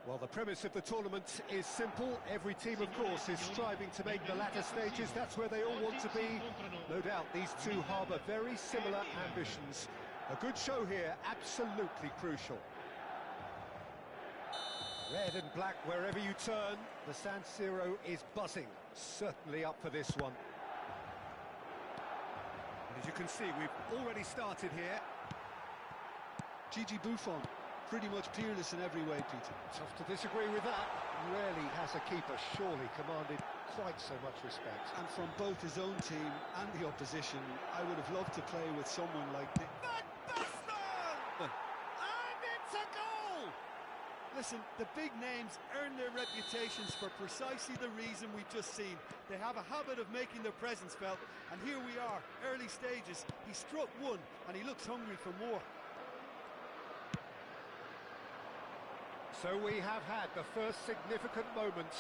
Well, the premise of the tournament is simple. Every team, of course, is striving to make the latter stages. That's where they all want to be. No doubt these two harbour very similar ambitions. A good show here, absolutely crucial. Red and black wherever you turn. The San Siro is buzzing. Certainly up for this one. And as you can see, we've already started here. Gigi Buffon, pretty much peerless in every way, Peter. Tough to disagree with that. Rarely has a keeper surely commanded quite so much respect. And from both his own team and the opposition, I would have loved to play with someone like this. And it's a goal! Listen, the big names earn their reputations for precisely the reason we've just seen. They have a habit of making their presence felt, and here we are, early stages. He struck one, and he looks hungry for more. So we have had the first significant moment.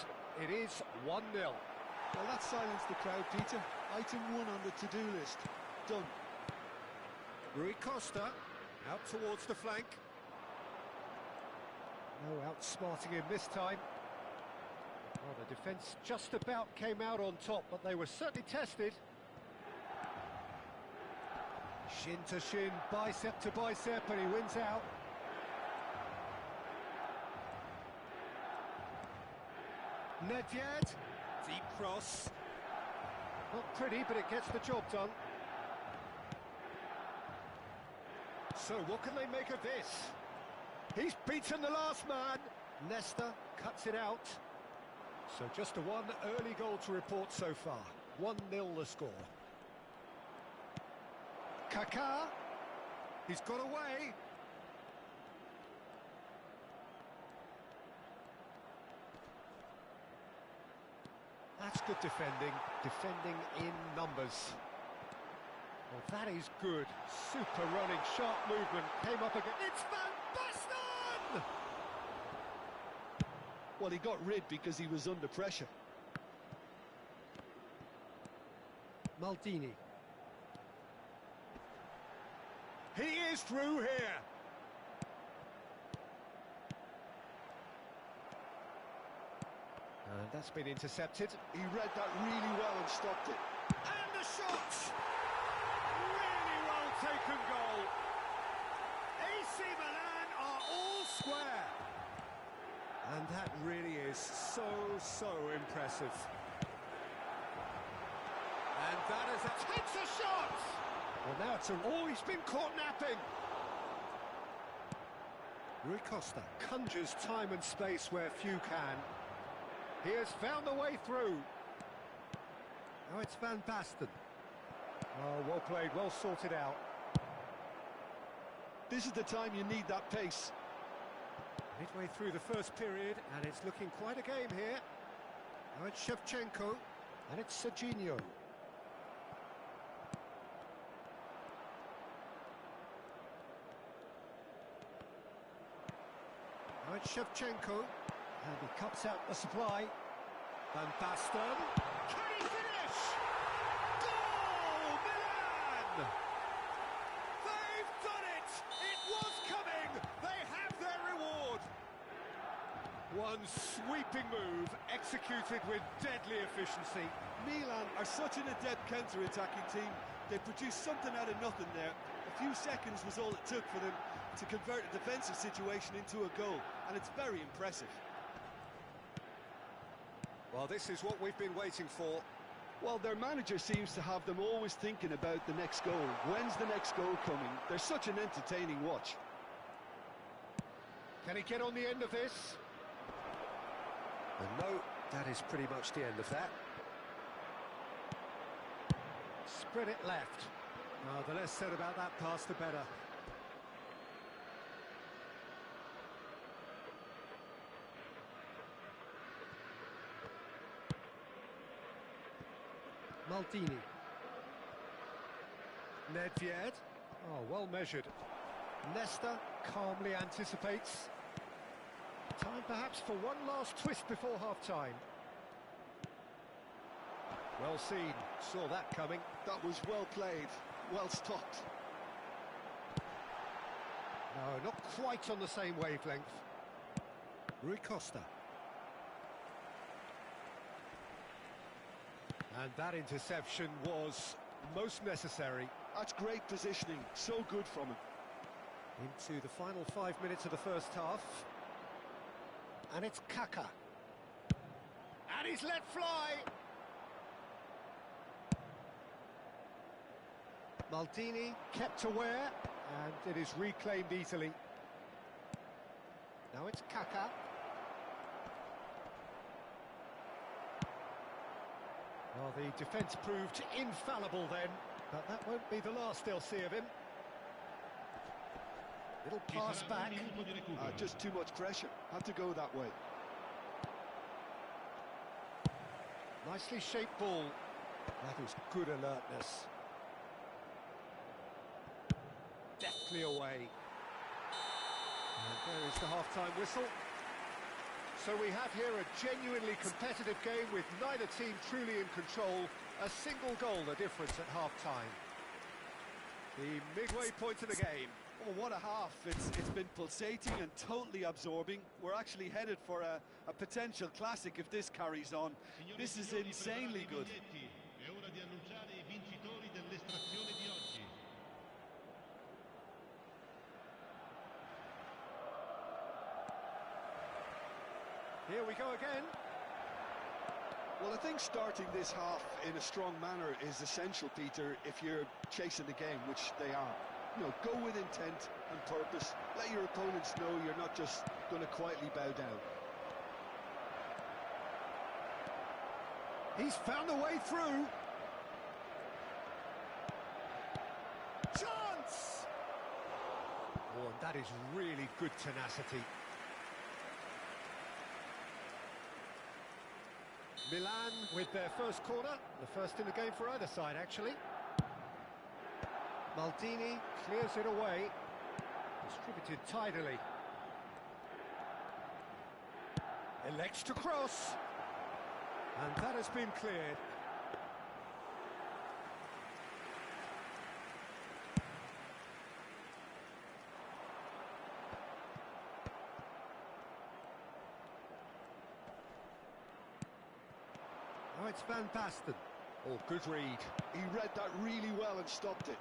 It is 1-0. Well, that silenced the crowd, Peter. Item 1 on the to-do list. Done. Rui Costa, out towards the flank. No outsmarting him this time. Well, the defence just about came out on top, but they were certainly tested. Shin to shin, bicep to bicep, and he wins out. Nedved, deep cross. Not pretty, but it gets the job done. So what can they make of this? He's beaten the last man. Nesta cuts it out. So just a one early goal to report so far. 1-0 the score. Kaká, he's got away. That's good defending in numbers. Well, that is good. Super running, sharp movement, came up again. It's Van Basten! Well, he got rid because he was under pressure. Maldini. He is through here. And that's been intercepted. He read that really well and stopped it. And the shot! Really well taken goal. AC Milan are all square. And that really is so impressive. And that is a... takes a shot! Well, now it's a... oh, he's been caught napping. Rui Costa conjures time and space where few can. He has found the way through. Now it's Van Basten. Oh, well played, well sorted out. This is the time you need that pace. Midway through the first period, and it's looking quite a game here. Now it's Shevchenko, and it's Serginho. Now it's Shevchenko. And he cuts out the supply. Van Basten. Can he finish? Goal, Milan! They've done it! It was coming! They have their reward! One sweeping move, executed with deadly efficiency. Milan are such an adept counter-attacking team. They produced something out of nothing there. A few seconds was all it took for them to convert a defensive situation into a goal, and it's very impressive. Well, this is what we've been waiting for. Well, their manager seems to have them always thinking about the next goal. When's the next goal coming? They're such an entertaining watch. Can he get on the end of this? And no, that is pretty much the end of that. Spread it left. Oh, the less said about that pass, the better. Maldini. Nedved. Oh, well measured. Nesta calmly anticipates. Time perhaps for one last twist before half-time. Well seen. Saw that coming. That was well played. Well stopped. No, not quite on the same wavelength. Rui Costa. And that interception was most necessary. That's great positioning, so good from him. Into the final 5 minutes of the first half. And it's Kaka. And he's let fly! Maldini kept aware, and it is reclaimed easily. Now it's Kaka. Well, the defence proved infallible then, but that won't be the last they'll see of him. Little pass back. Just too much pressure. Had to go that way. Nicely shaped ball. That is good alertness. Deftly away. And there is the half-time whistle. So we have here a genuinely competitive game with neither team truly in control. A single goal the difference at half-time. The midway point of the game. Oh, what a half. It's been pulsating and totally absorbing. We're actually headed for a potential classic if this carries on. This is insanely good. Here we go again. Well, I think starting this half in a strong manner is essential, Peter, if you're chasing the game, which they are. You know, go with intent and purpose. Let your opponents know you're not just going to quietly bow down. He's found a way through. Chance! Oh, and that is really good tenacity. Milan with their first corner, the first in the game for either side, actually. Maldini clears it away, distributed tidily. Elects to cross, and that has been cleared. Now it's Van Basten. Oh, good read. He read that really well and stopped it.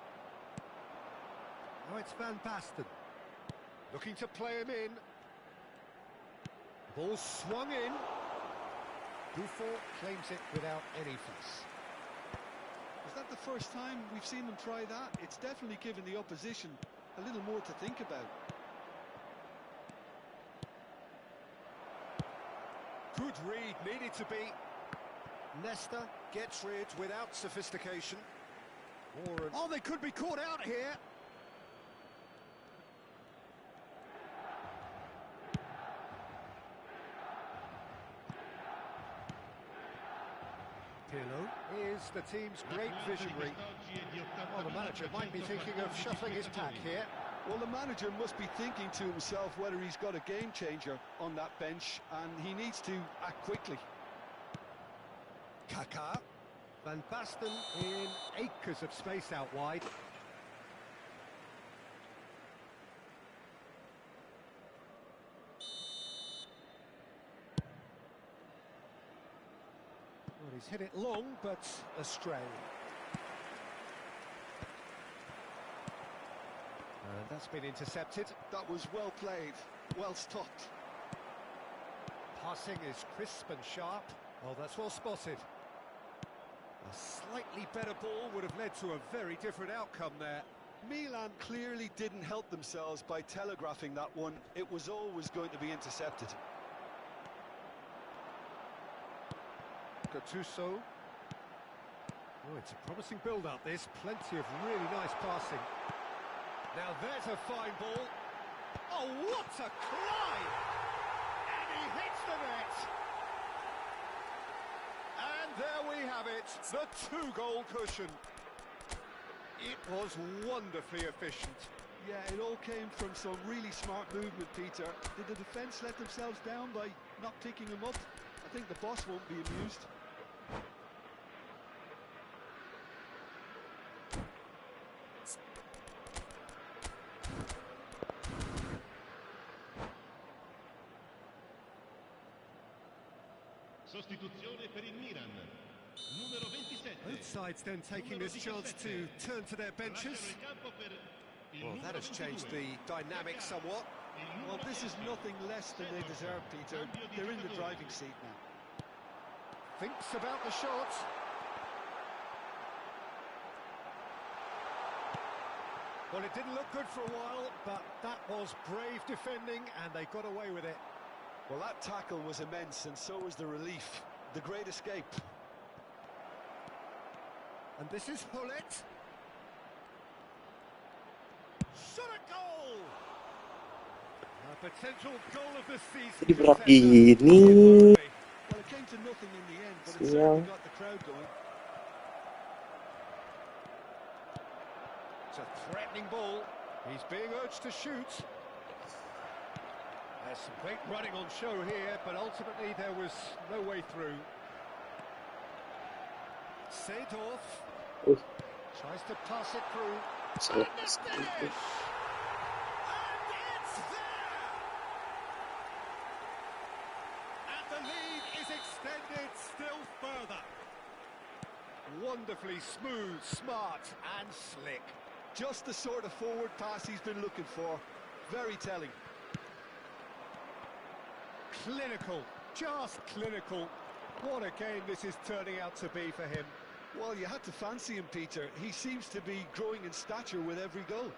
Now it's Van Basten. Looking to play him in. Ball swung in. Buffon claims it without any fuss. Is that the first time we've seen them try that? It's definitely given the opposition a little more to think about. Good read, needed to be. Nesta gets rid without sophistication. Oh, they could be caught out here. Pirlo is the team's great visionary. Well, the manager might be thinking of shuffling his pack here. Well, the manager must be thinking to himself whether he's got a game changer on that bench, and he needs to act quickly. Kaka. Van Basten in acres of space out wide. Well, he's hit it long, but astray. And that's been intercepted. That was well played, well stopped. Passing is crisp and sharp. Oh, that's well spotted. A slightly better ball would have led to a very different outcome there. Milan clearly didn't help themselves by telegraphing that one. It was always going to be intercepted. Gattuso. Oh, it's a promising build-up, this. Plenty of really nice passing. Now there's a fine ball. Oh, what a climb! And he hits the net! And there we have it, the two-goal cushion. It was wonderfully efficient. Yeah, it all came from some really smart movement, Peter. Did the defence let themselves down by not picking him up? I think the boss won't be amused. Sostituzione per il Milan. Numero 27. Both sides then taking this chance to turn to their benches. Well, that has changed the dynamic somewhat. Well, this is nothing less than they deserve, Peter. They're in the driving seat now. Thinks about the shot. Well, it didn't look good for a while, but that was brave defending, and they got away with it. Well, that tackle was immense, and so was the relief. The great escape. And this is Hullet. Shot a goal! A potential goal of the season. Jadi berat gini. Well, it came to nothing in the end, but it certainly got the crowd going. It's a threatening ball. He's being urged to shoot. There's some great running on show here, but ultimately there was no way through. Seedorf tries to pass it through. And the finish! And it's there! And the lead is extended still further. Wonderfully smooth, smart and slick. Just the sort of forward pass he's been looking for. Very telling. Clinical, just clinical. What a game this is turning out to be for him. Well, you had to fancy him, Peter. He seems to be growing in stature with every goal.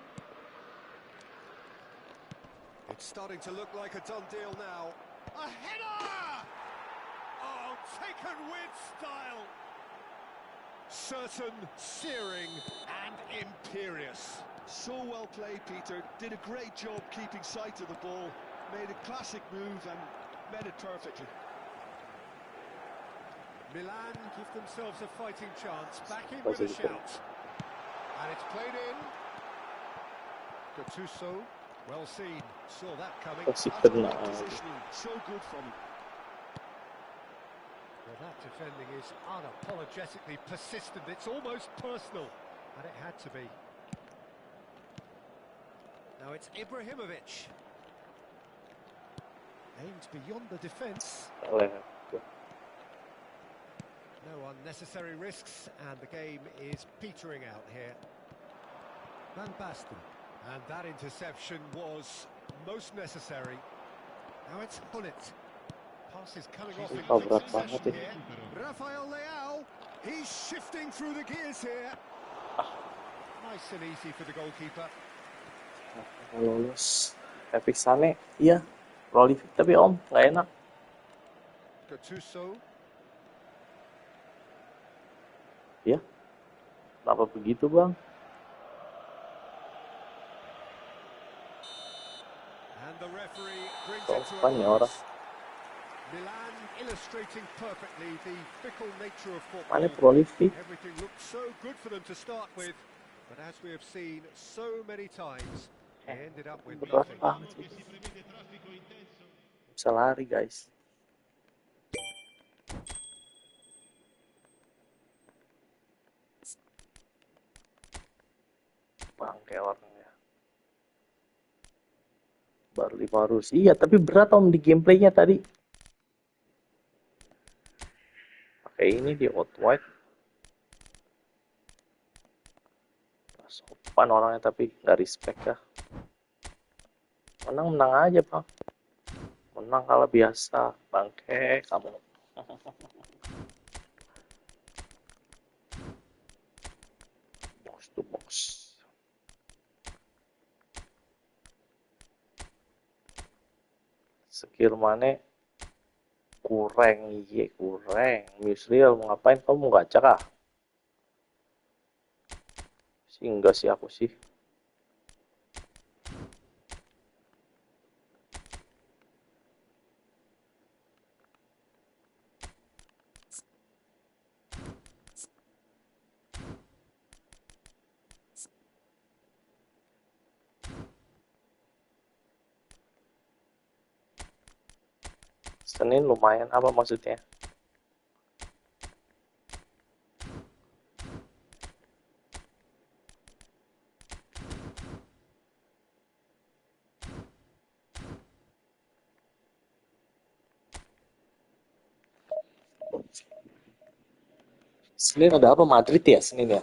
It's starting to look like a done deal now. A header! Oh, taken with style. Certain, searing and imperious. So well played, Peter. Did a great job keeping sight of the ball. Made a classic move and met it perfectly. Milan give themselves a fighting chance. Back in with a shout. And it's played in. Gattuso, well seen. Saw that coming. Positioning, so good from him. Well, that defending is unapologetically persistent. It's almost personal. And it had to be. Now it's Ibrahimovic. Aimed beyond the defence. No unnecessary risks, and the game is petering out here. Van Basten. And that interception was most necessary. Now it's Hullet. Pass is coming off in quick succession here. Rafael Leao. He's shifting through the gears here. Nice and easy for the goalkeeper. Lolos. Epic Sane. Iya. Prolific tapi Om, nggak enak. Gattuso. Ya. Kenapa begitu, Bang? And the referee brings it to a orang. close. Milan illustrating perfectly the fickle nature of football. Mana prolific? Everything looked so good for them to start with, but as we have seen so many times, they ended up with Berat nothing. banget sih. Bisa lari, guys. Bangke orangnya. Baru 5 harus. Iya, tapi berat Om di gameplaynya tadi. Pakai ini di out-wide. Sopan orangnya tapi nggak respect ya. Menang aja Bang. Menang kalah biasa. Bangke kamu. Box to box. Skill mana kurang, iya kurang. Misreal mau ngapain, kamu mau gacha kah? Sih enggak sih aku sih. Senin lumayan apa maksudnya? Senin ada apa Madrid ya Senin ya?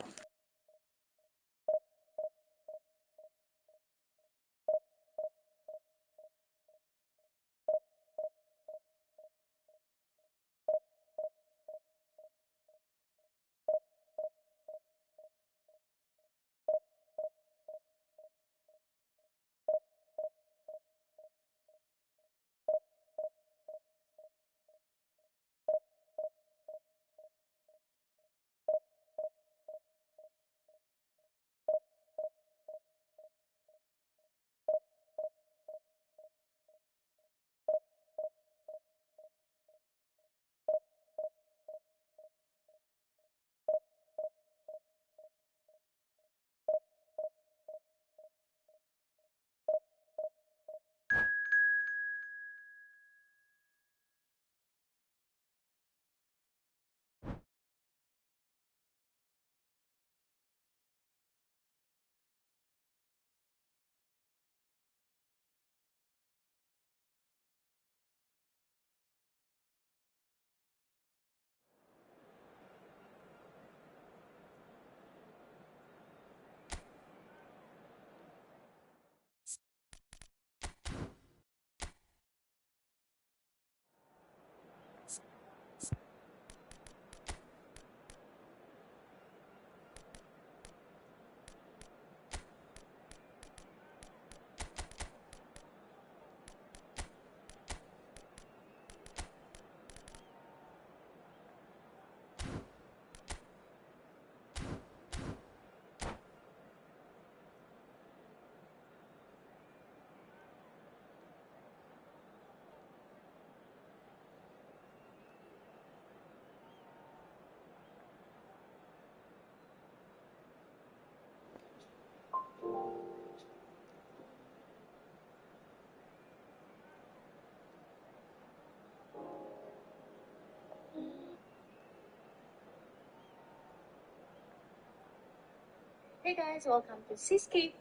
Hey guys, welcome to Seascape.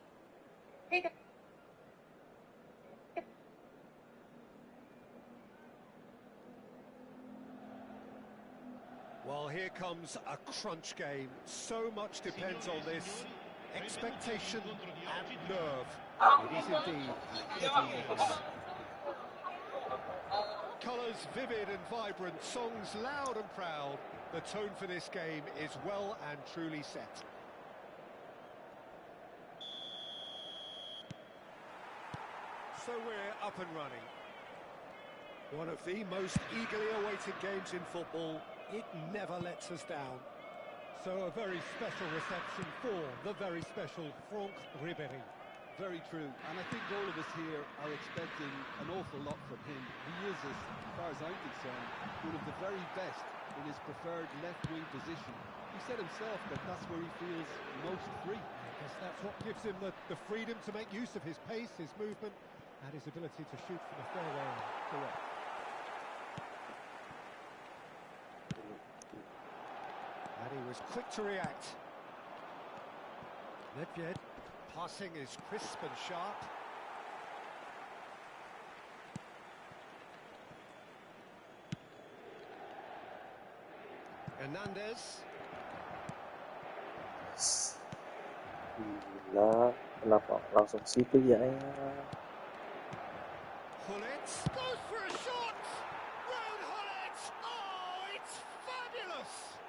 Hey guys. Well, here comes a crunch game. So much depends on this. Expectation and nerve. It is indeed a heavy mix. Colours vivid and vibrant, songs loud and proud. The tone for this game is well and truly set. So we're up and running. One of the most eagerly awaited games in football. It never lets us down. So a very special reception for the very special Franck Ribéry. Very true, and I think all of us here are expecting an awful lot from him. He is, as far as I'm concerned, one of the very best in his preferred left-wing position. He said himself that that's where he feels most free. I guess that's what gives him the freedom to make use of his pace, his movement, and his ability to shoot from the fairway. Correct. And he was quick to react. Nedved, passing is crisp and sharp. Hernandez. Gila, kenapa langsung situ ya? Hullet goes for a shot! Road Hullet! Oh, it's fabulous!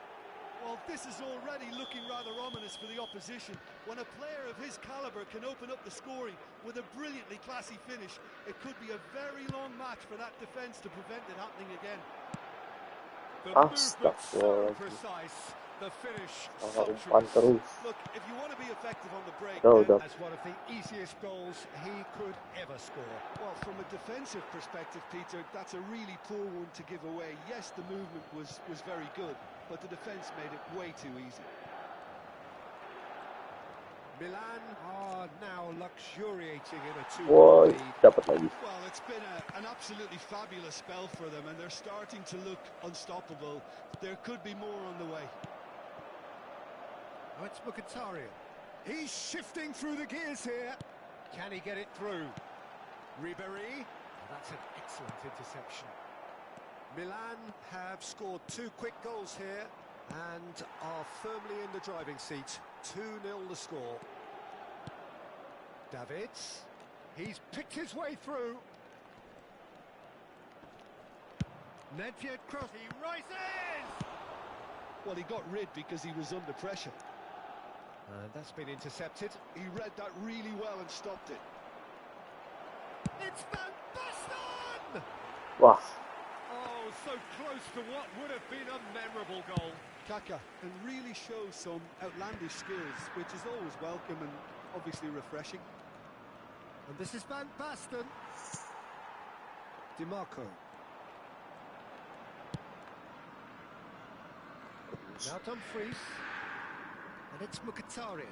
Well, this is already looking rather ominous for the opposition. When a player of his calibre can open up the scoring with a brilliantly classy finish, it could be a very long match for that defence to prevent it happening again. The movement so precise, the finish sumptuous. Look, if you want to be effective on the break, that's one of the easiest goals he could ever score. Well, from a defensive perspective, Peter, that's a really poor one to give away. Yes, the movement was very good, but the defence made it way too easy. Milan are now luxuriating in a 2-1 lead. Dapat lagi. Well, it's been an absolutely fabulous spell for them, and they're starting to look unstoppable. There could be more on the way. Oh, it's Mkhitaryan. He's shifting through the gears here. Can he get it through? Ribéry. Oh, that's an excellent interception. Milan have scored 2 quick goals here. And are firmly in the driving seat. 2-0 the score. Davids. He's picked his way through. Nedved cross. He rises! Well, he got rid because he was under pressure. And that's been intercepted. He read that really well and stopped it. It's Van Basten! Wah, Oh, so close to what would have been a memorable goal. Kaka can really show some outlandish skills, which is always welcome and obviously refreshing. And this is Van Basten. DiMarco. Now Dumfries. And it's Mkhitaryan.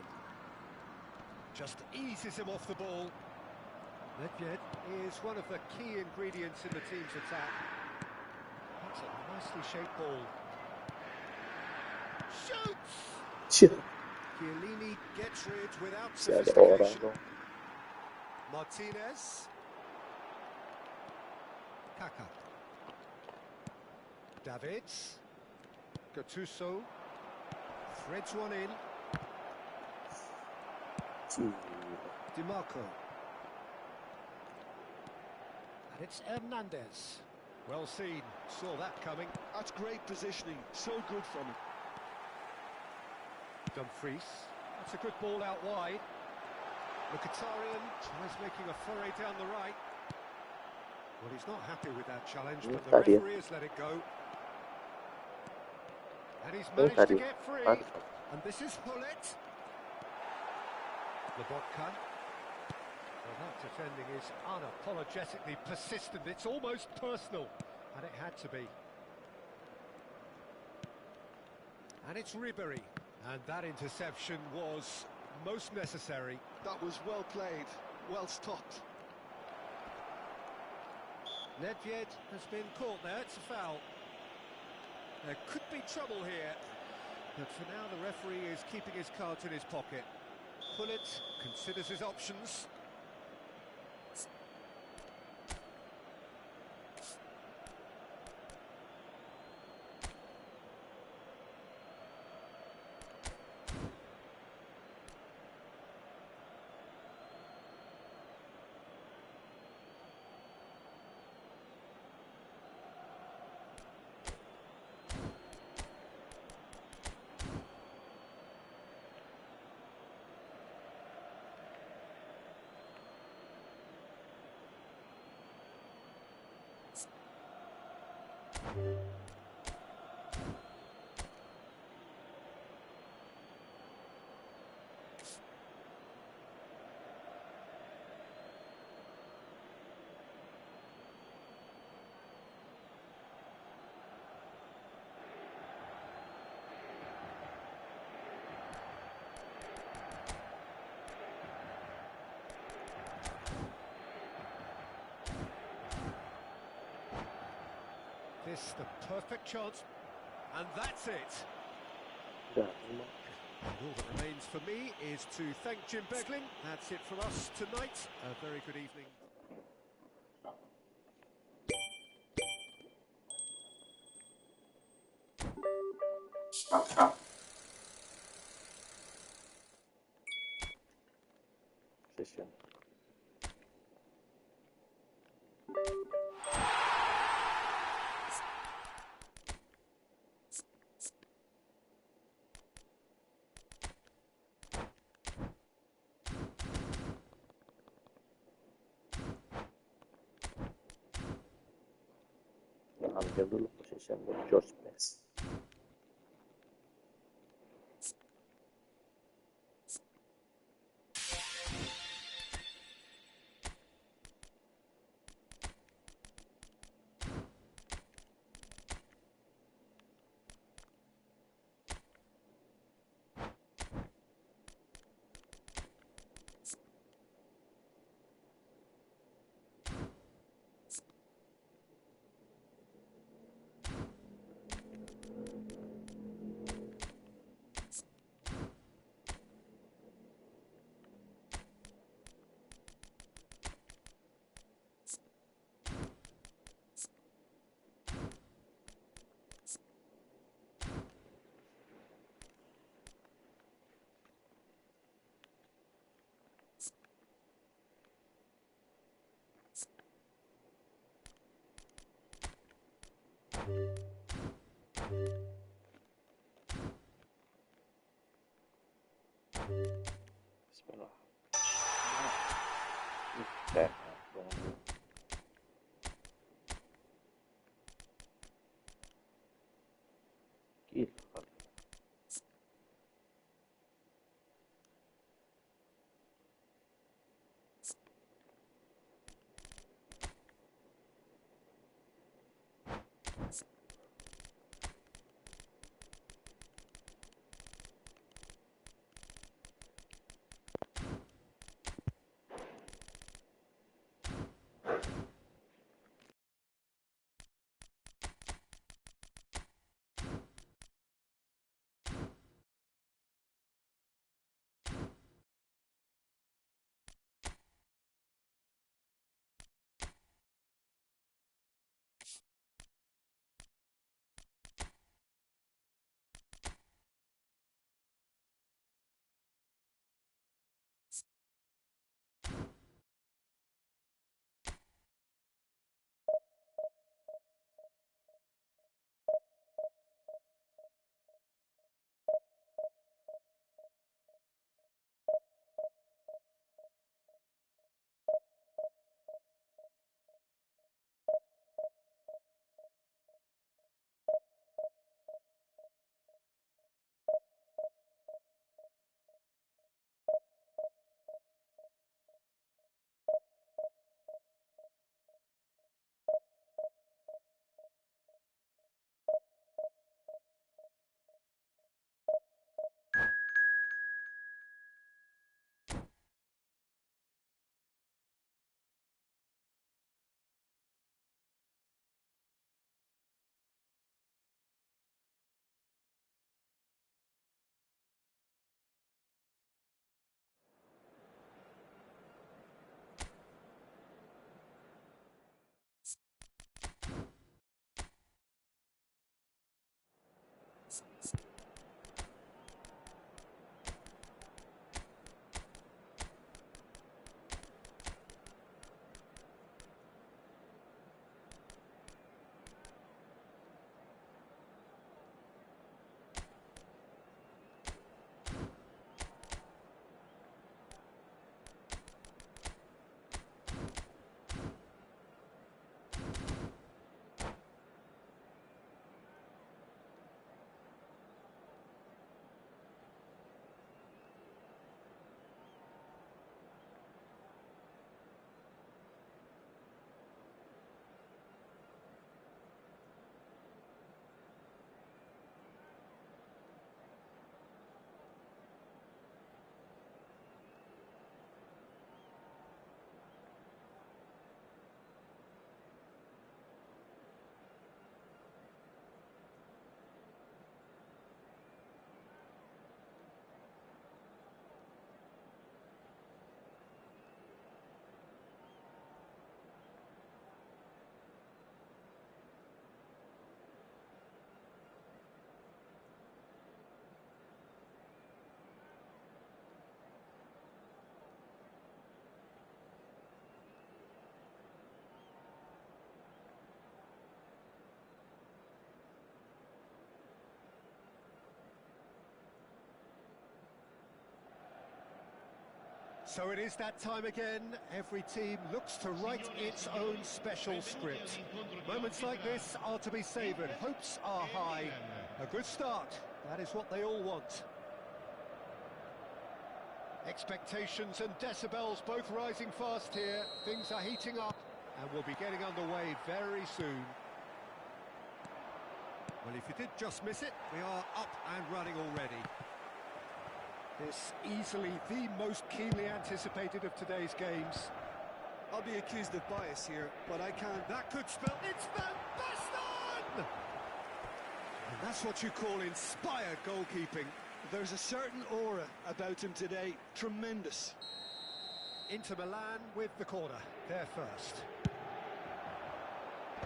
Just eases him off the ball. Nedved is one of the key ingredients in the team's attack. That's a nicely shaped ball. Shoots! Cih, Chiellini gets rid without masih ada orang sophistication. dong. Martinez. Kaka. Davids. Gattuso. Threads one in. Cih, DiMarco. And it's Hernandez. Well seen. Saw that coming. That's great positioning, so good from him. Dumfries. That's a good ball out wide. Mkhitaryan tries making a foray down the right. Well, he's not happy with that challenge, but the tadi ya. referee has let it go. And he's Oh, managed to tadi. get free. Tadi. And this is Hullet. Lobotka. Well, that defending is unapologetically persistent. It's almost personal. And it had to be. And it's Ribery. And that interception was most necessary. That was well played, well stopped. Nedved has been caught there. It's a foul. There could be trouble here. But for now, the referee is keeping his cards in his pocket. Hullet considers his options. This the perfect chance, and that's it. Udah, memang. And all that remains for me is to thank Jim Begling. That's it from us tonight. A very good evening. Session. Ambil dulu position buat George Best. Bismillah. Udah dong. Gila kali. So it is that time again. Every team looks to write its own special script. Moments like this are to be savoured. Hopes are high. A good start. That is what they all want. Expectations and decibels both rising fast here. Things are heating up and we'll be getting underway very soon. Well, if you did just miss it, we are up and running already. This easily the most keenly anticipated of today's games. I'll be accused of bias here, but I can't. That could spell... It's Van Basten! And that's what you call inspired goalkeeping. There's a certain aura about him today. Tremendous. Inter Milan with the corner. There first.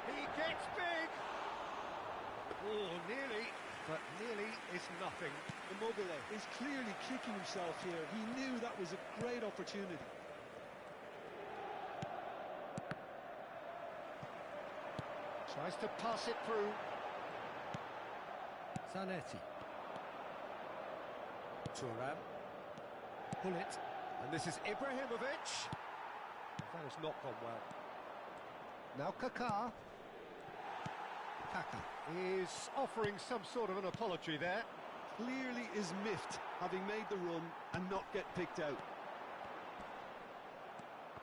He gets big! Oh, nearly, but nearly is nothing. Immobile is clearly kicking himself here. He knew that was a great opportunity. Tries to pass it through. Zanetti. Thuram. Pull it. And this is Ibrahimovic. That has not gone well. Now Kaká. Kaka is offering some sort of an apology there. Clearly is miffed, having made the run and not get picked out.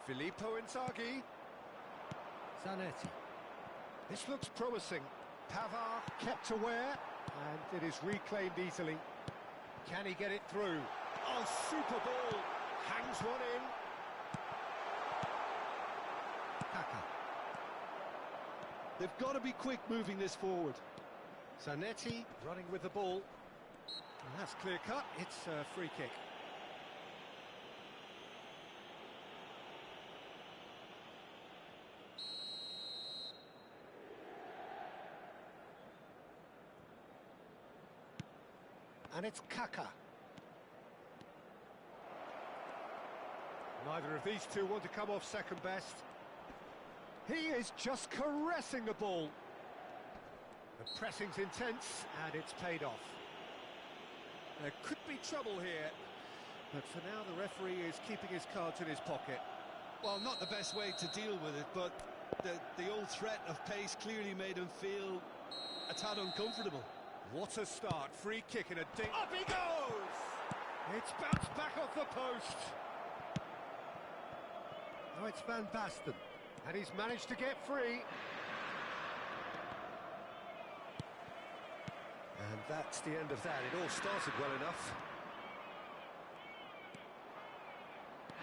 Filippo Inzaghi. Zanetti. This looks promising. Pavard kept aware, and it is reclaimed easily. Can he get it through? Oh, super ball. Hangs one in. Kaka. They've got to be quick moving this forward. Zanetti running with the ball. And that's clear cut. It's a free kick. And it's Kaka. Neither of these two want to come off second best. He is just caressing the ball. The pressing's intense, and it's paid off. There could be trouble here, but for now the referee is keeping his cards in his pocket. Well, not the best way to deal with it, but the old threat of pace clearly made him feel a tad uncomfortable. What a start. Free kick and a ding. Up he goes! It's bounced back off the post. Now it's Van Basten. And he's managed to get free. And that's the end of that. It all started well enough.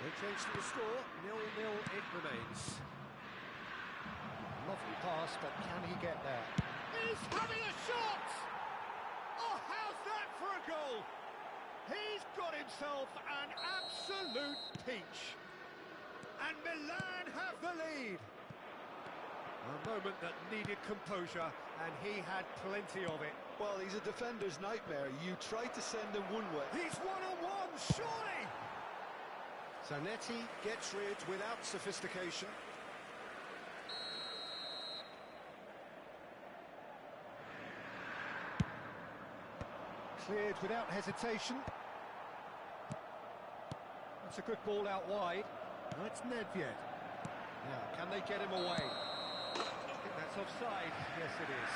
No change to the score. 0-0 it remains. Lovely pass, but can he get there? He's having a shot! Oh, how's that for a goal? He's got himself an absolute peach. And Milan have the lead. A moment that needed composure, and he had plenty of it. Well, he's a defender's nightmare. You try to send him one way. He's one-on-one, surely! Zanetti gets rid without sophistication. Cleared without hesitation. That's a good ball out wide. Now it's Nedved. Now, can they get him away? I think that's offside. Yes, it is.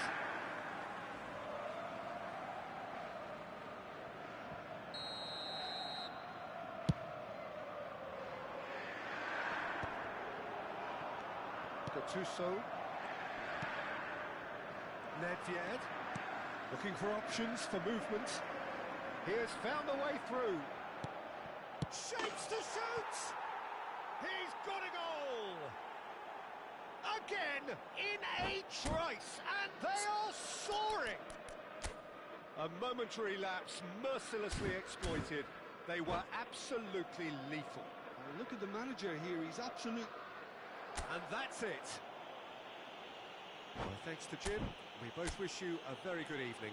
Gattuso. Nedved. Looking for options for movement. He has found a way through. Shapes to shoot! He's got a goal! Again, in a trice, and they are soaring! A momentary lapse, mercilessly exploited. They were absolutely lethal. Look at the manager here, he's absolute... And that's it. Well, thanks to Jim, we both wish you a very good evening.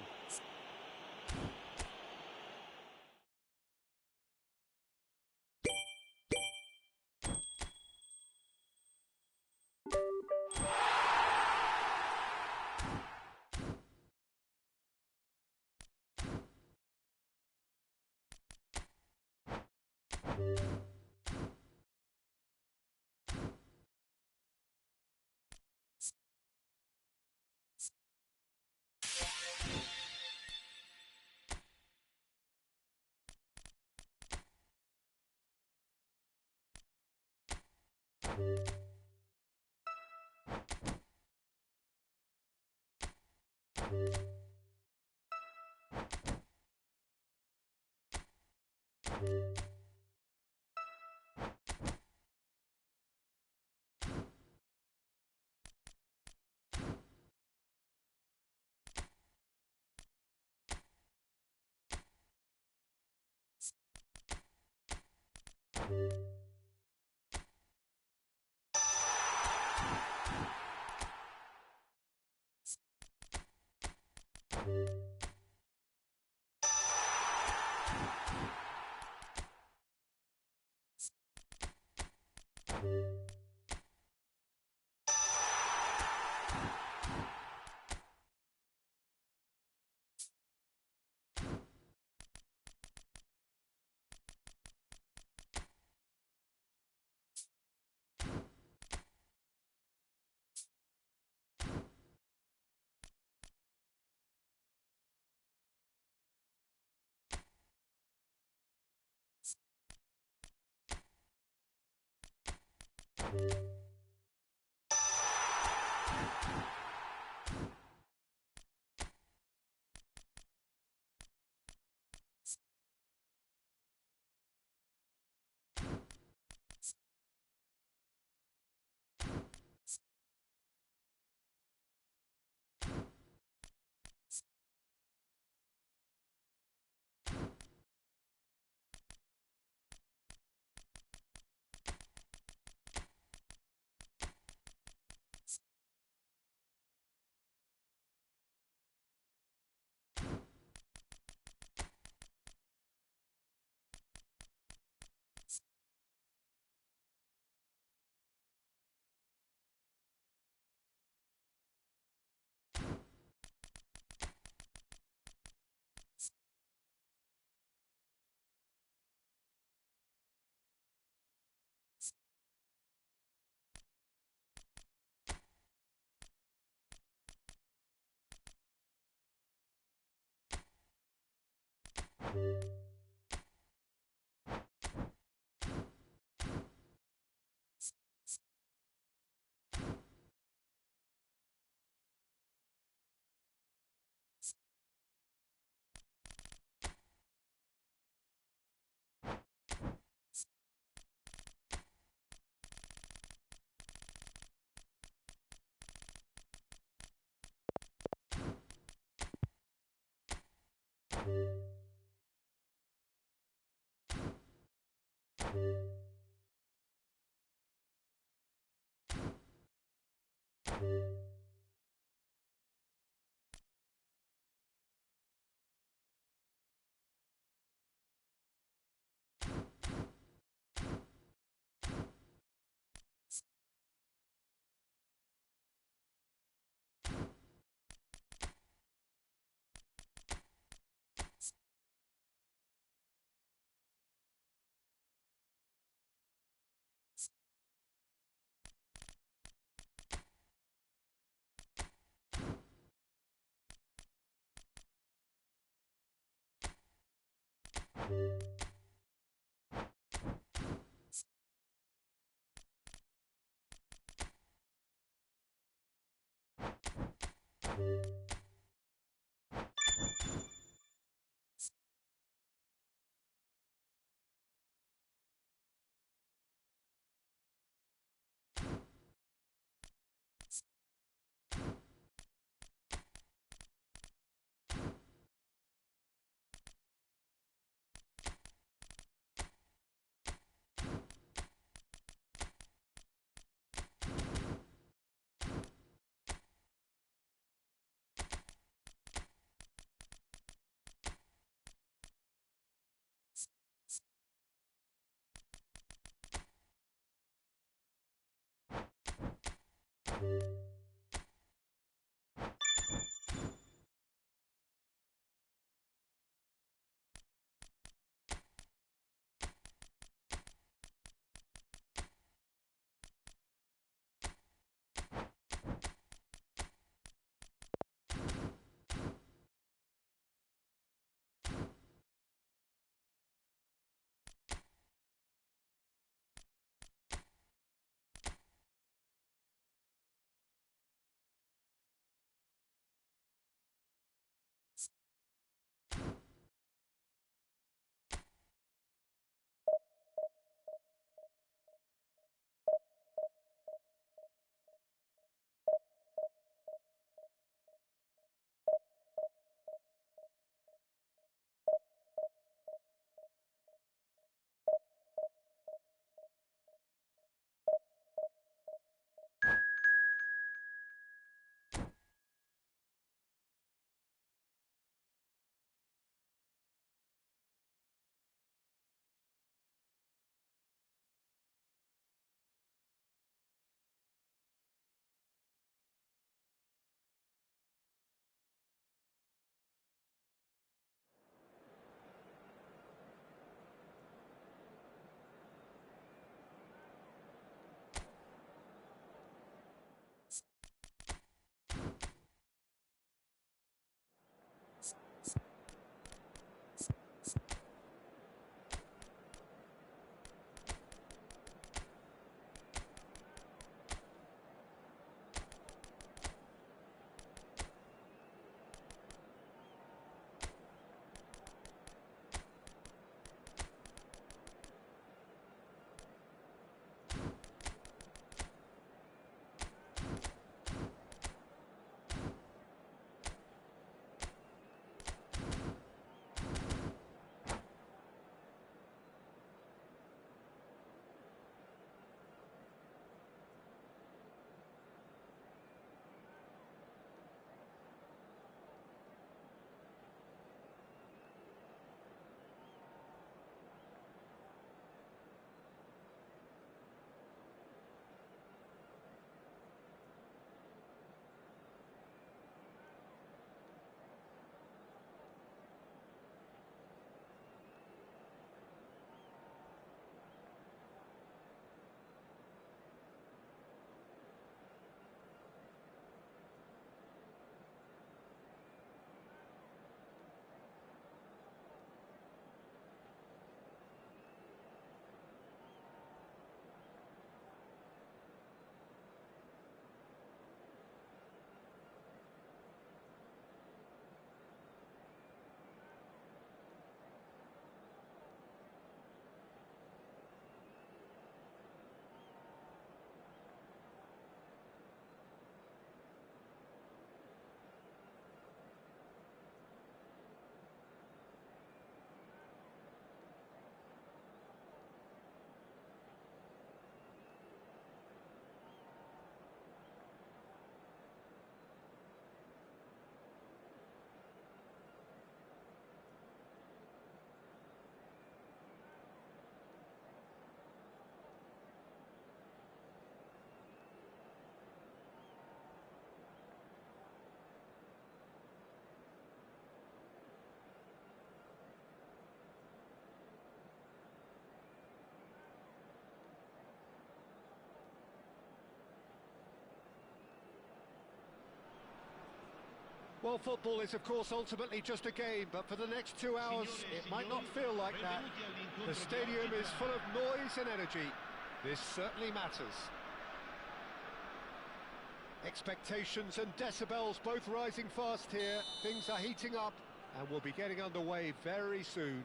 Well, football is, of course, ultimately just a game, but for the next 2 hours, it might not feel like that. The stadium is full of noise and energy. This certainly matters. Expectations and decibels both rising fast here. Things are heating up, and we'll be getting underway very soon.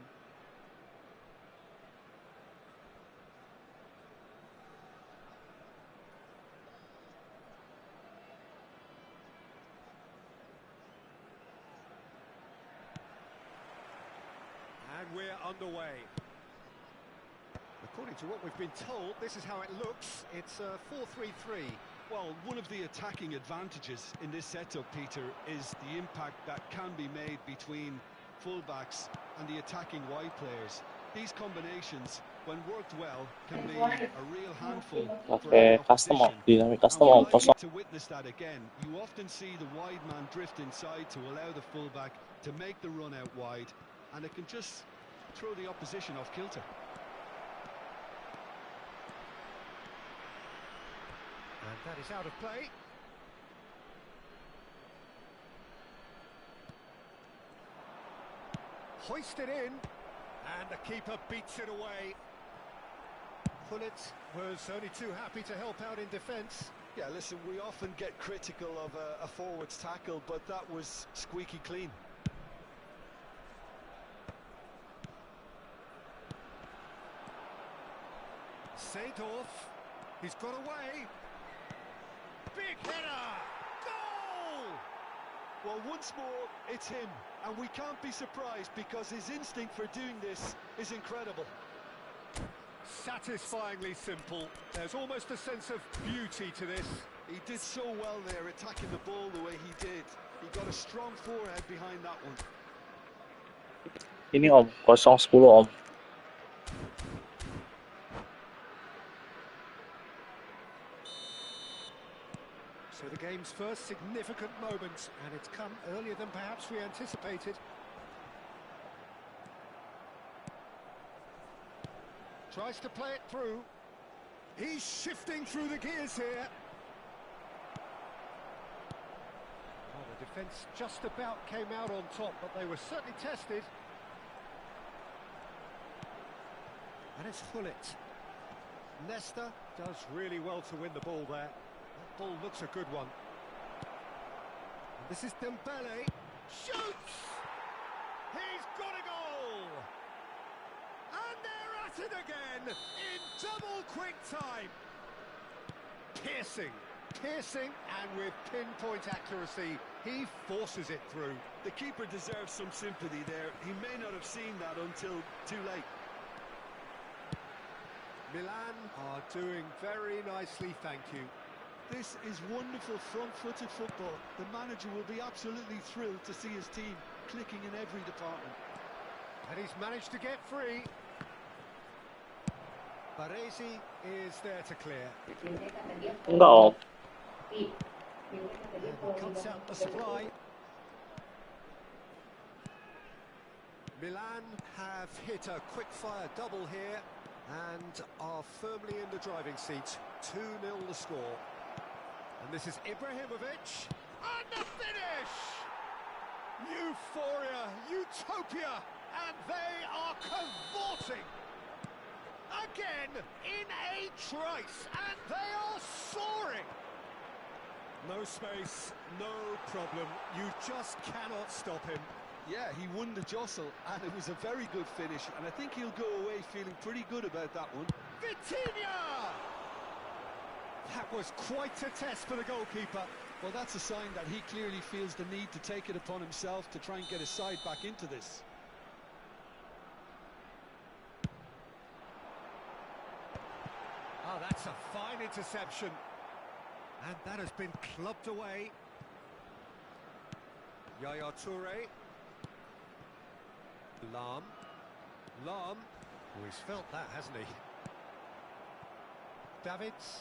And we're underway. According to what we've been told, this is how it looks. It's a 4-3-3. Well, one of the attacking advantages in this setup, Peter, is the impact that can be made between fullbacks and the attacking wide players. These combinations, when worked well, can be a real handful for Pakai the custom opposition. dynamic And custom we're om likely kosong. to witness that again. You often see the wide man drift inside to allow the fullback to make the run out wide, and it can just throw the opposition off kilter. And that is out of play. Hoisted in, and the keeper beats it away. Pullet was only too happy to help out in defence. Yeah, listen, we often get critical of a forward's tackle, but that was squeaky clean. Seedorf, he's got away. Big header! Goal! Well, once more, it's him, and we can't be surprised because his instinct for doing this is incredible. Satisfyingly simple. There's almost a sense of beauty to this. He did so well there, attacking the ball the way he did. He got a strong forehead behind that one. Ini om, 0-10 om. So the game's first significant moment, and it's come earlier than perhaps we anticipated. Tries to play it through. He's shifting through the gears here. Well, the defence just about came out on top, but they were certainly tested. And it's Hullet. Nesta does really well to win the ball there. That ball looks a good one. And this is Dembele. Shoots! He's got a goal! And they're at it again in double quick time. Piercing, and with pinpoint accuracy, he forces it through. The keeper deserves some sympathy there. He may not have seen that until too late. Milan are doing very nicely, thank you. This is wonderful front-footed football. The manager will be absolutely thrilled to see his team clicking in every department. And he's managed to get free. Baresi is there to clear. Enggak om. And he cuts out the supply. Milan have hit a quick-fire double here and are firmly in the driving seat. 2-0 the score. And this is Ibrahimovic. And the finish! Euphoria, utopia, and they are cavorting. Again, in a trice, and they are soaring. No space, no problem. You just cannot stop him. Yeah, he won the jostle, and it was a very good finish, and I think he'll go away feeling pretty good about that one. Vitinha! That was quite a test for the goalkeeper. Well, that's a sign that he clearly feels the need to take it upon himself to try and get his side back into this. Oh, that's a fine interception. And that has been clubbed away. Yaya Toure. Lam. Oh, he's felt that, hasn't he? Davids.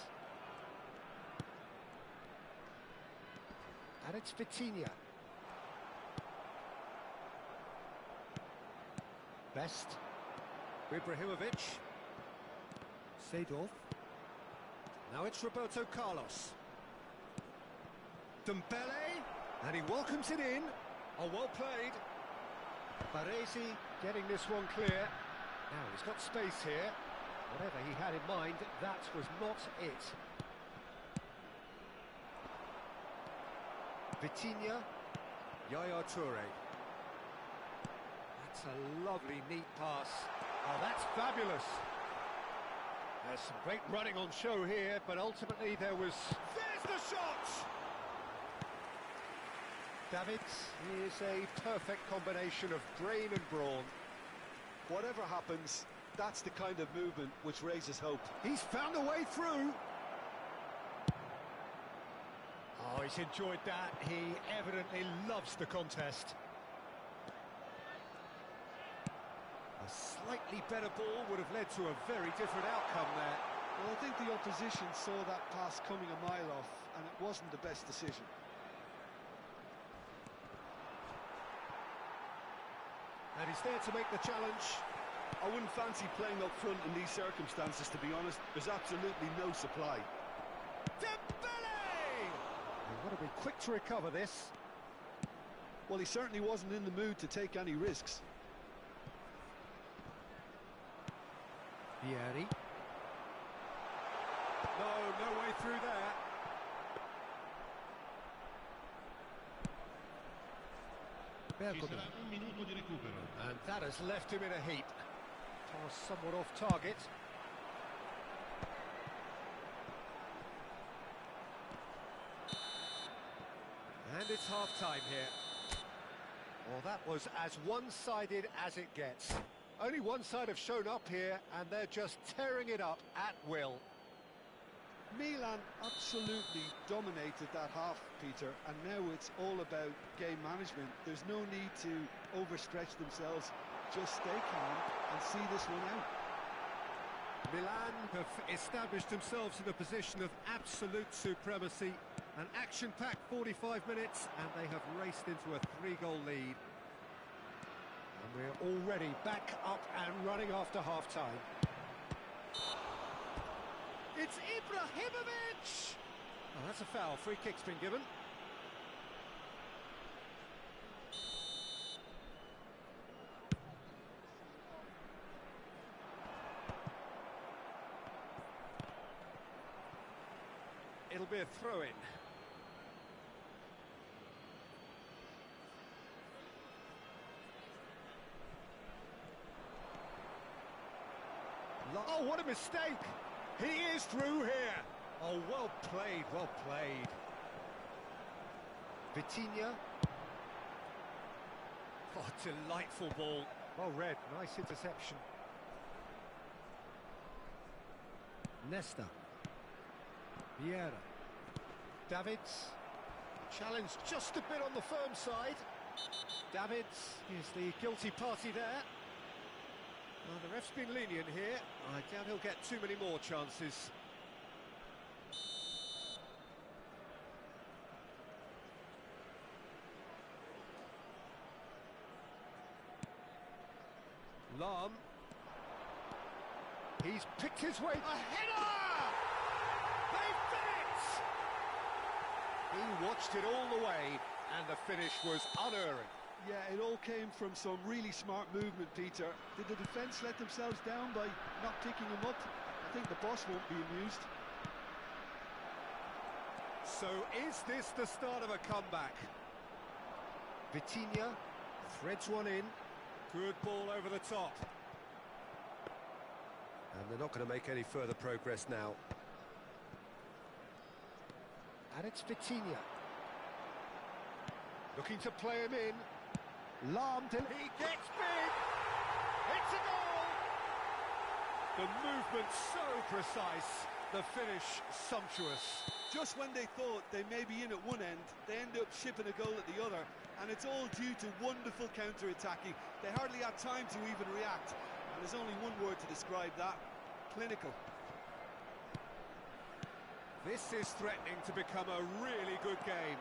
And it's Vitinha. Best. Ibrahimovic. Seedorf. Now it's Roberto Carlos. Dembele. And he welcomes it in. Oh, well played. Baresi getting this one clear. Now he's got space here. Whatever he had in mind, that was not it. Vitinha, Yaya Toure. That's a lovely, neat pass. Oh, that's fabulous. There's some great running on show here, but ultimately there was... There's the shot! Davids is a perfect combination of brain and brawn. Whatever happens, that's the kind of movement which raises hope. He's found a way through. Oh, he's enjoyed that. He evidently loves the contest. A slightly better ball would have led to a very different outcome there. Well, I think the opposition saw that pass coming a mile off, and it wasn't the best decision. And he's there to make the challenge. I wouldn't fancy playing up front in these circumstances, to be honest. There's absolutely no supply. Dembele! He's got to be quick to recover this. Well, he certainly wasn't in the mood to take any risks. Vieri. No way through there. Ci sarà un minuto di recupero. And that has left him in a heap. Pass somewhat off target. And it's half-time here. Well, that was as one-sided as it gets. Only one side have shown up here, and they're just tearing it up at will. Milan absolutely dominated that half, Peter, and now it's all about game management. There's no need to overstretch themselves. Just stay calm and see this one out. Milan have established themselves in a position of absolute supremacy. An action-packed 45 minutes, and they have raced into a 3-goal lead. And we're already back up and running after half-time. It's Ibrahimovic! Oh, that's a foul. Free kick's been given. It'll be a throw-in. Oh, what a mistake! He is through here. Oh, well played, well played. Vitinha. Oh, delightful ball. Well read, nice interception. Nesta. Vieira. Davids. Challenge just a bit on the firm side. Davids is the guilty party there. Well, the ref's been lenient here. I doubt he'll get too many more chances. Lam. He's picked his way. A header! They've done it! He watched it all the way, and the finish was unerring. Yeah, it all came from some really smart movement, Peter. Did the defence let themselves down by not picking him up? I think the boss won't be amused. So is this the start of a comeback? Vitinha threads one in. Good ball over the top. And they're not going to make any further progress now. And it's Vitinha. Looking to play him in. Lam, he gets big! It's a goal! The movement so precise, the finish sumptuous. Just when they thought they may be in at one end, they end up shipping a goal at the other, and it's all due to wonderful counter-attacking. They hardly had time to even react, and there's only one word to describe that: clinical. This is threatening to become a really good game.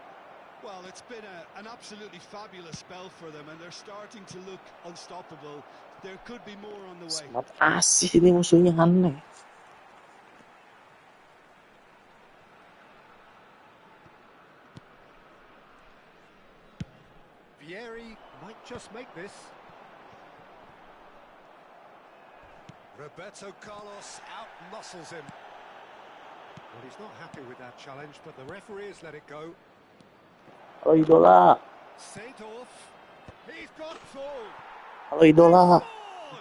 Well, it's been an absolutely fabulous spell for them, and they're starting to look unstoppable. There could be more on the way. Smart asih ini musuhnya aneh. Vieri might just make this. Roberto Carlos out-muscles him. Well, he's not happy with that challenge, but the referee has let it go. Halo idola. Seedorf, he's got through. Halo idola.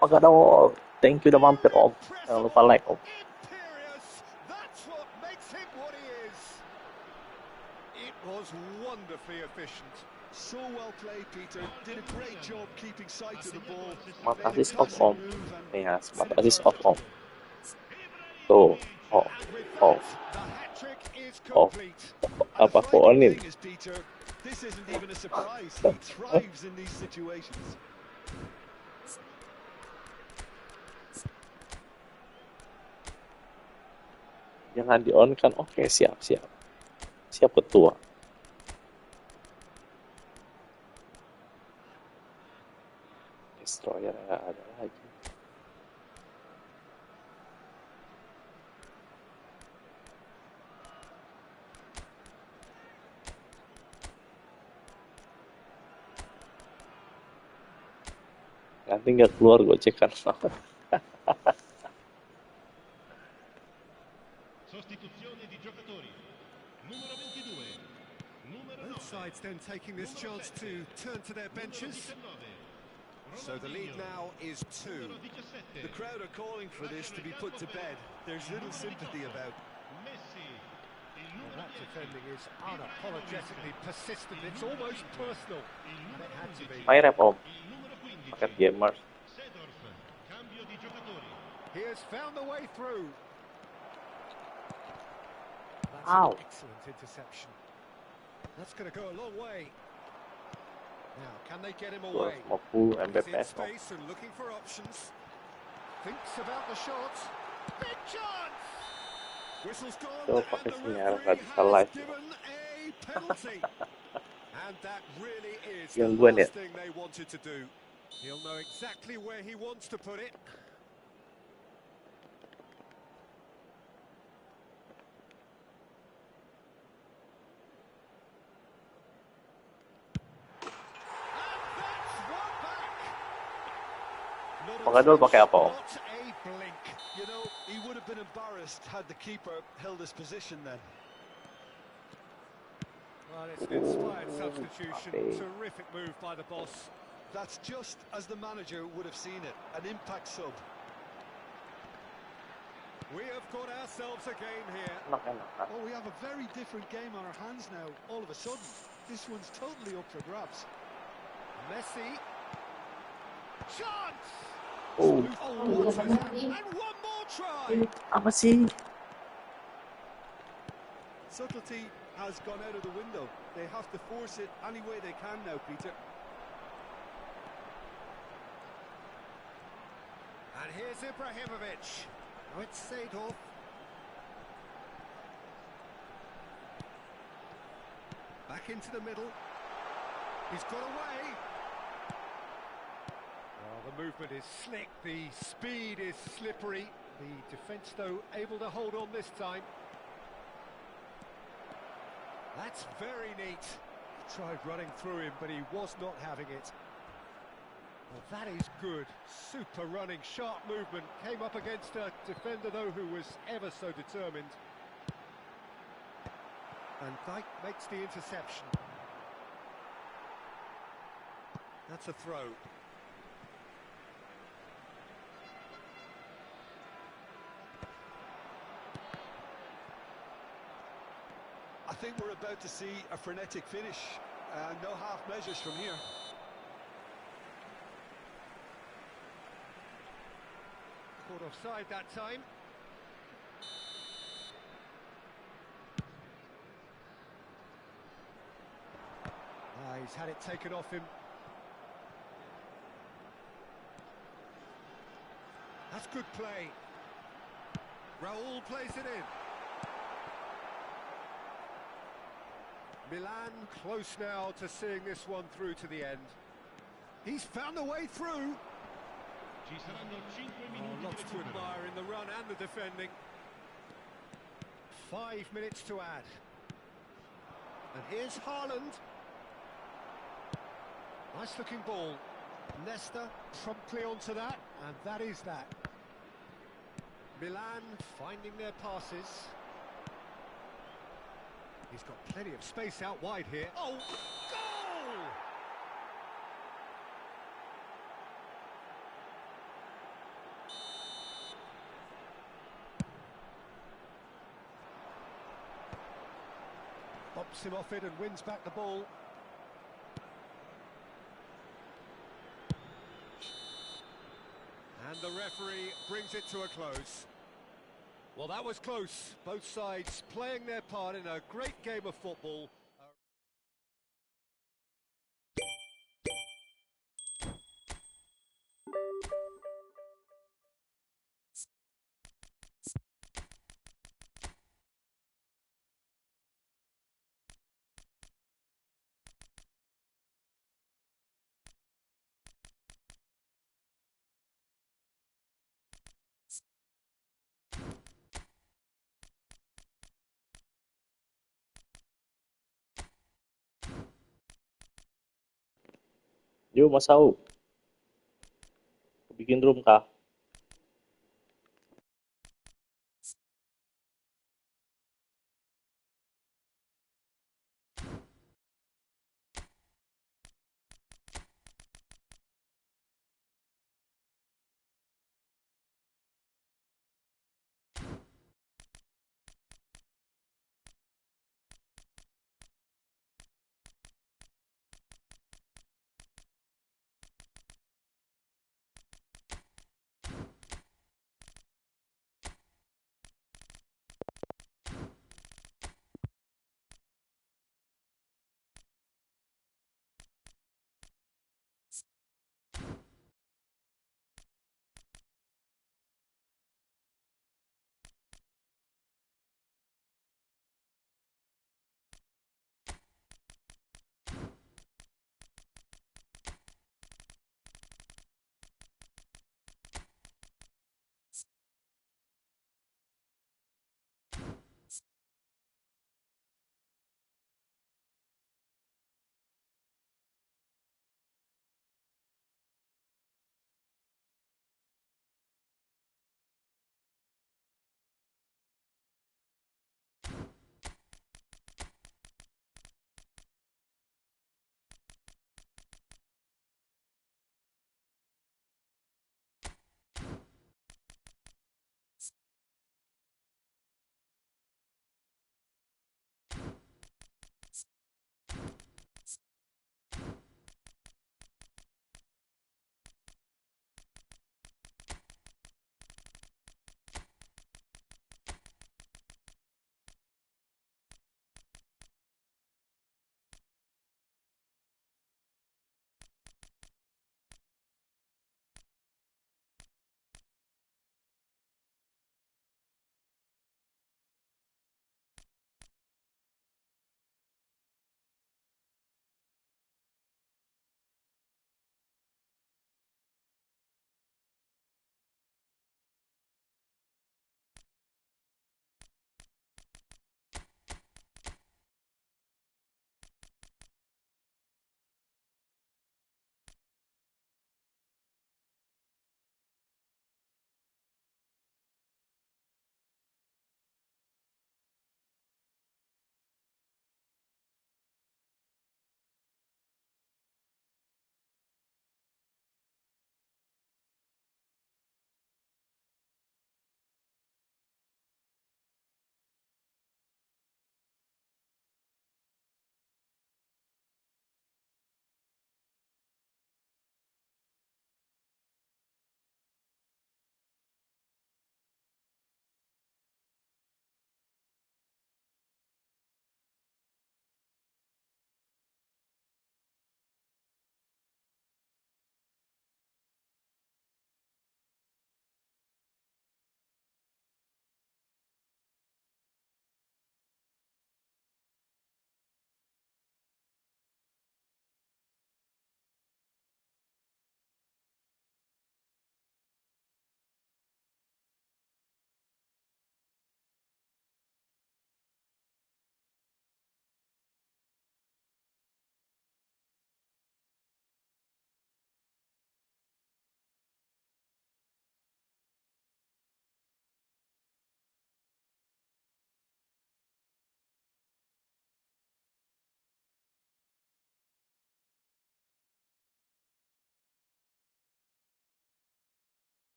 Apa gak dong? Thank you udah mampir om. Jangan lupa like om. Imperious, that's what makes him what he is. It was wonderfully efficient. So well played, Peter. Did a great job keeping sight of the ball. Smart assist off om. Nih ya, smart assist off om. Tuh, off, off, The hat-trick is off. complete. Apa aku onin? Thing is, Peter, this isn't even a surprise. He thrives in these situations. Jangan di on kan? Oke, siap, siap. Siap ketua. Destroyer nggak ada lagi. Nanti nggak keluar gocekan. Sostituzione di giocatori. Numero 22. Numero 9. Both sides then taking this chance to turn to their benches. So the lead now is 2. The crowd are calling for this to be put to bed. There's little sympathy about. Well, that defending is unapologetically persistent. It's almost personal. And it had to be. Main rep om. Paket gamers. He has found the way through. That's Ow. an excellent interception. That's going to go a long way. Now, can they get him away? 250 He's in Mbps om. space and looking for options. Thinks about the shot. Big chance! Whistle's gone, Tuh, and pakai the sinyal referee nggak bisa has live. given a penalty. And that really is the Gangguan ya? last thing they wanted to do. He'll know exactly where he wants to put it. Pengadul pakai apa om? Not a blink. You know, he would have been embarrassed had the keeper held his position then. Well, it's an inspired substitution. Okay. Terrific move by the boss. That's just as the manager would have seen it, an impact sub. We have got ourselves a game here. Enak-enak. Oh, we have a very different game on our hands now, all of a sudden. This one's totally up for grabs. Messi. Chance! Oh, Oh, what is that? And one more try! apa sih? Subtlety has gone out of the window. They have to force it any way they can now, Peter. And here's Ibrahimovic. Now it's Seedorf. Back into the middle. He's got away. Well, the movement is slick. The speed is slippery. The defence, though, able to hold on this time. That's very neat. He tried running through him, but he was not having it. Well, that is good. Super running, sharp movement. Came up against a defender, though, who was ever so determined. And Dijk makes the interception. That's a throw. I think we're about to see a frenetic finish. No half measures from here. Caught offside that time. He's had it taken off him. That's good play. Raul plays it in. Milan close now to seeing this one through to the end. He's found a way through. Ci saranno 5 minuti Lots di to recupero. admire in the run and the defending. 5 minutes to add. And here's Haaland. Nice looking ball. Leicester promptly onto that, and that is that. Milan finding their passes. He's got plenty of space out wide here. Oh, goal! Bops him off it and wins back the ball. And the referee brings it to a close. Well, that was close. Both sides playing their part in a great game of football. Yo, Masao. Bikin room ka.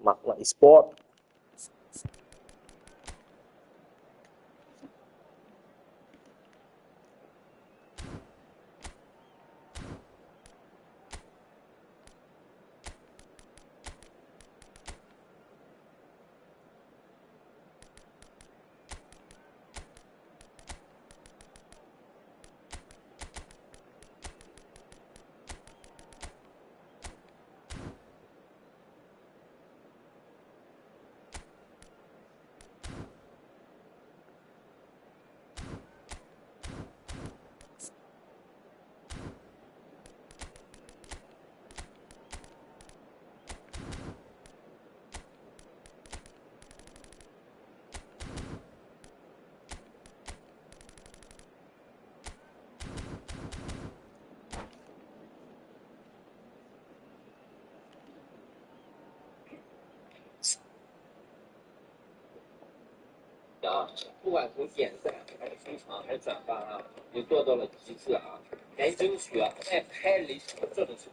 makna e-sport.不管从点赞还是收藏还是转发啊，你做到了极致啊！还争取啊，再拍离这种事情。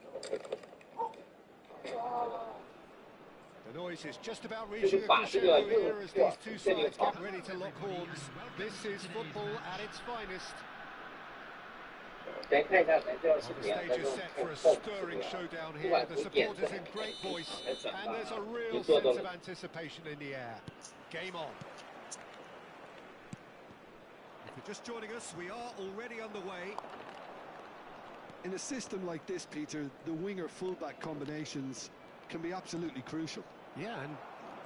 The noise is just about reaching a crescendo here as these two sides get ready to lock horns. This is football at its finest. 咱看一下咱这条视 The 频啊， stage 咱 is 用 set 看 for a 后 stirring 视频啊， showdown 不 here. 管 The 从点 supporters 赞 in great 还 voice, 是转 and 发 there's a 啊， real 你做到 sense 了 of。anticipation in the air. Game on. If you're just joining us, we are already underway. In a system like this, Peter, the winger-fullback combinations can be absolutely crucial. Yeah, and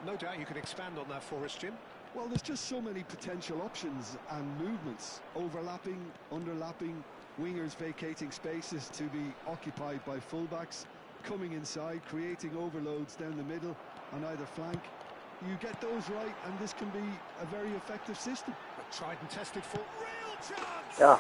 no doubt you can expand on that for us, Jim. Well, there's just so many potential options and movements. Overlapping, underlapping, wingers vacating spaces to be occupied by fullbacks, coming inside, creating overloads down the middle on either flank. You get those right, and this can be a very effective system. But tried and tested for real chance! Yeah.